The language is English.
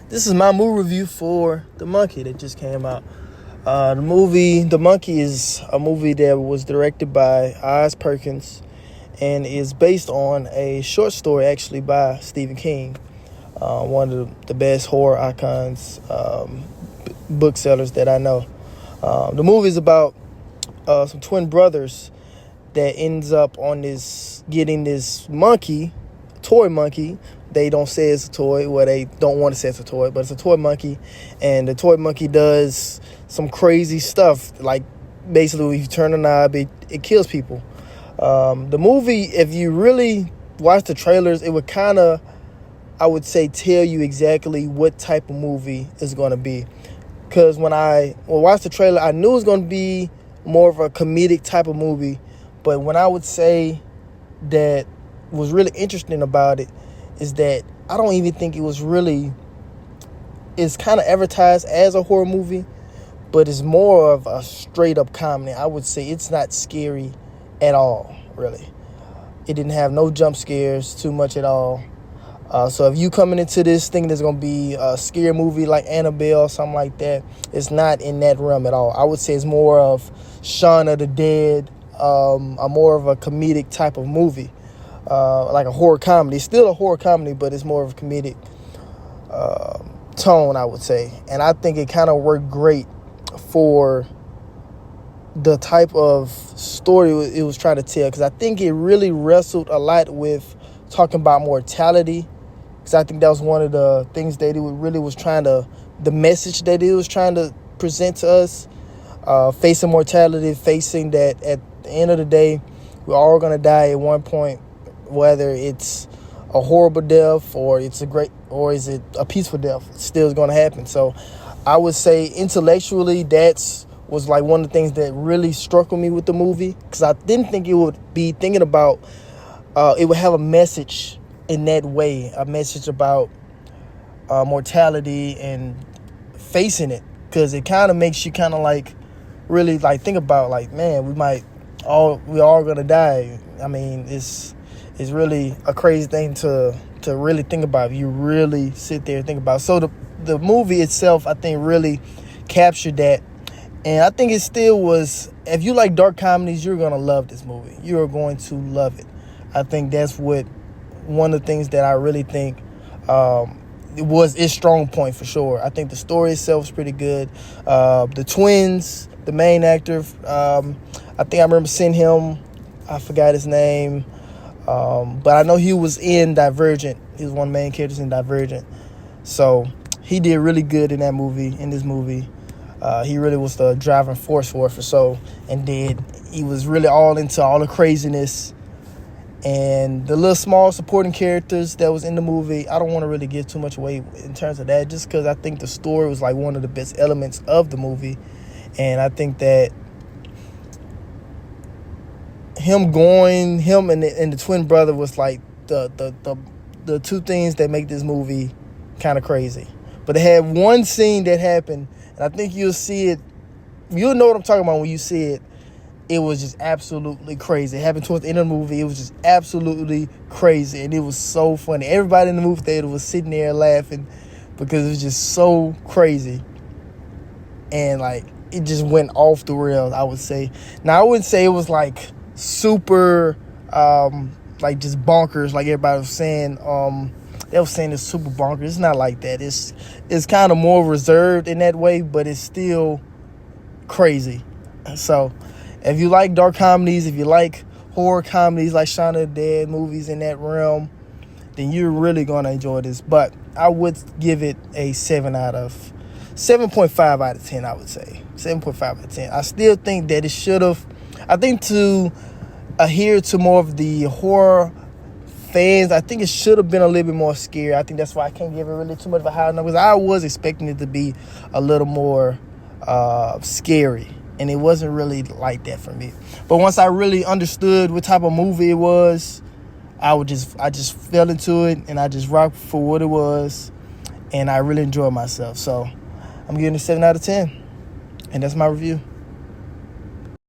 This is my movie review for The Monkey that just came out. The movie The Monkey is a movie that was directed by Oz Perkins and is based on a short story actually by Stephen King, one of the best horror icons, booksellers that I know. The movie is about some twin brothers that ends up on getting this monkey, toy monkey. They don't say it's a toy. Well, they don't want to say it's a toy, but it's a toy monkey. And the toy monkey does some crazy stuff. Like, basically, when you turn a knob, it kills people. The movie, if you really watch the trailers, it would kind of, I would say, tell you exactly what type of movie it's going to be. Because when I watched the trailer, I knew it was going to be more of a comedic type of movie. But when I would say that was really interesting about it is that I don't even think it's kind of advertised as a horror movie, but it's more of a straight up comedy. I would say it's not scary at all, really. It didn't have no jump scares too much at all. So if you coming into this thinking there's going to be a scary movie like Annabelle or something like that, it's not in that realm at all. I would say it's more of Shaun of the Dead, a more of a comedic type of movie. Like a horror comedy. It's still a horror comedy, but it's more of a comedic tone, I would say. And I think it kind of worked great for the type of story it was trying to tell, because I think it really wrestled a lot with talking about mortality, because I think that was one of the things that it really was trying to, the message that it was trying to present to us, facing mortality, facing that at the end of the day, we're all going to die at one point, whether it's a horrible death or is it a peaceful death, it still is going to happen. So I would say intellectually was like one of the things that really struck with me with the movie, because I didn't think it would be thinking about it would have a message in that way, a message about mortality and facing it, because it kind of makes you kind of like really like think about like, man, we're all gonna die. I mean, it's really a crazy thing to really think about. You really sit there and think about. So the movie itself, I think, really captured that. And I think it still was, if you like dark comedies, you're going to love this movie. You're going to love it. I think that's one of the things that I really think it was its strong point for sure. I think the story itself is pretty good. The twins, the main actor, I think I remember seeing him. I forgot his name. But I know he was in Divergent. He was one of the main characters in Divergent. So he did really good in this movie. He really was the driving force for it for so. And he was really all into all the craziness. And the little small supporting characters that was in the movie, I don't want to really give too much away in terms of that, just because I think the story was like one of the best elements of the movie. And I think that him and the twin brother was like the two things that make this movie kind of crazy. But they had one scene that happened, and I think you'll see it. You'll know what I'm talking about when you see it. It was just absolutely crazy. It happened towards the end of the movie. It was just absolutely crazy, and it was so funny. Everybody in the movie theater was sitting there laughing because it was just so crazy. And like, it just went off the rails, I would say. Now, I wouldn't say it was like super like just bonkers like everybody was saying. They were saying it's super bonkers. It's not like that. It's kind of more reserved in that way, but it's still crazy. So if you like dark comedies, if you like horror comedies like Shaun of the Dead, movies in that realm, then you're really gonna enjoy this. But I would give it a 7.5 out of 10, I would say. 7.5 out of 10. I still think that it should have, I think to adhere to more of the horror fans, I think it should have been a little bit more scary. I think that's why I can't give it really too much of a high number, because I was expecting it to be a little more scary, and it wasn't really like that for me. But once I really understood what type of movie it was, I just fell into it, and I just rocked for what it was, and I really enjoyed myself. So I'm giving it a 7 out of 10, and that's my review.